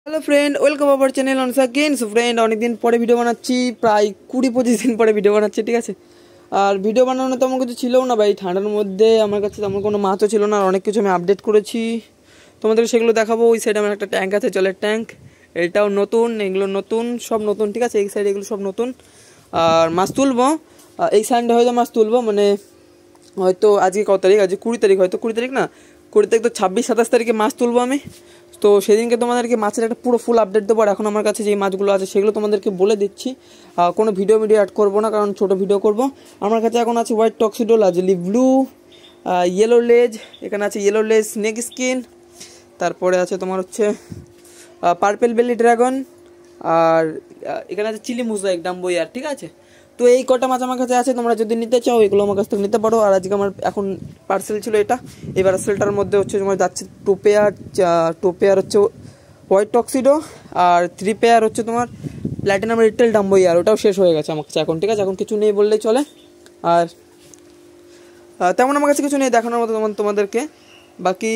Hello friend, welcome our channel once again. So friend, অনেকদিন পরে video বানাচ্ছি, প্রায় 20-25 দিন পরে ভিডিও বানাচ্ছি, ঠিক আছে। আর ভিডিও বানানো তেমন কিছু ছিল না ভাই, ঠান্ডার মধ্যে আমার কাছে তেমন কোনো মাছও ছিল না। আর অনেক কিছু আমি আপডেট করেছি, তোমাদের সেগুলো দেখাবো। ওই সাইডে আমার একটা ট্যাঙ্ক আছে, জলের ট্যাঙ্ক, এটাও নতুন, এগুলো নতুন, সব নতুন, ঠিক আছে। এই সাইডে এগুলো সব নতুন। আর মাছ তুলবো এই সানডে, হয়তো মাছ তুলবো, মানে হয়তো আজকে কত তারিখ, আজকে 20 তারিখ, হয়তো 20 তারিখ না, 20 তারিখ তো 26-27 তারিখে মাছ তুলবো আমি। তো সেদিনকে তোমাদেরকে মাছের একটা পুরো ফুল আপডেট দেবো। আর এখন আমার কাছে যে মাছগুলো আছে সেগুলো তোমাদেরকে বলে দিচ্ছি। কোনো ভিডিও অ্যাড করবো না, কারণ ছোটো ভিডিও করব। আমার কাছে এখন আছে হোয়াইট টক্সিডো, লাজলি ব্লু, ইয়েলো লেজ, এখানে আছে ইয়েলো লেজ স্নেক স্কিন, তারপরে আছে তোমার হচ্ছে পার্পেল বেলি ড্রাগন, আর এখানে আছে চিলি মোজাইক ডাম্বই, আর ঠিক আছে। তো এই কটা মাছ আমার কাছে আছে, তোমরা যদি নিতে চাও এগুলো আমার কাছ থেকে নিতে পারো। আর আজকে আমার এখন পার্সেল ছিল এটা, এই পার্সেলটার মধ্যে হচ্ছে তোমার যাচ্ছে টু পেয়ার হচ্ছে হোয়াইট টক্সিডো, আর 3 পেয়ার হচ্ছে তোমার প্ল্যাটিনাম রিটেল ডাম্বই, আর ওটাও শেষ হয়ে গেছে আমার কাছে এখন, ঠিক আছে। এখন কিছু নেই বললেই চলে। আর তেমন আমার কাছে কিছু নেই দেখানোর মতো তোমাদেরকে। বাকি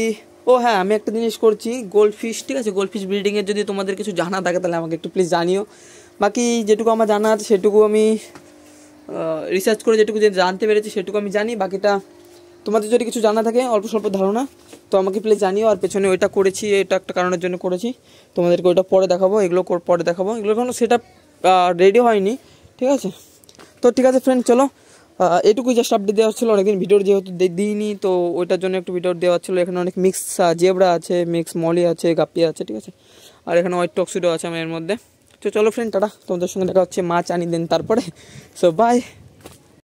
হ্যাঁ, আমি একটা জিনিস করছি, গোল্ড ফিশ, ঠিক আছে। গোল্ড ফিশ ব্রিডিংয়ের যদি তোমাদের কিছু জানা থাকে তাহলে আমাকে একটু প্লিজ জানিও। বাকি যেটুকু আমার জানা আছে সেটুকু আমি রিসার্চ করে যেটুকু জানতে পেরেছি সেটুকু আমি জানি। বাকিটা তোমাদের যদি কিছু জানা থাকে, অল্প স্বল্প ধারণা, তো আমাকে প্লিজ জানিও। আর পেছনে ওইটা করেছি, এটা একটা কারণের জন্য করেছি, তোমাদেরকে ওইটা পরে দেখাবো, এগুলো পরে দেখাবো। এগুলো কোনো সেট আপ রেডি হয়নি, ঠিক আছে। তো ঠিক আছে ফ্রেন্ড, চলো এটুকুই জাস্ট আপডেট দেওয়া হচ্ছিলো। অনেকদিন ভিডিওর যেহেতু দিইনি, তো ওইটার জন্য একটু ভিডিও দেওয়া হচ্ছিলো। এখানে অনেক মিক্স জেব্রা আছে, মিক্স মলি আছে, গাপ্পি আছে, ঠিক আছে। আর এখানে হোয়াইট টক্সিডো আছে আমার এর মধ্যে। তো চলো ফ্রেন্ড, টাটা, তোমাদের সঙ্গে দেখা হচ্ছে মাছ আনি দেন তারপরে। So by.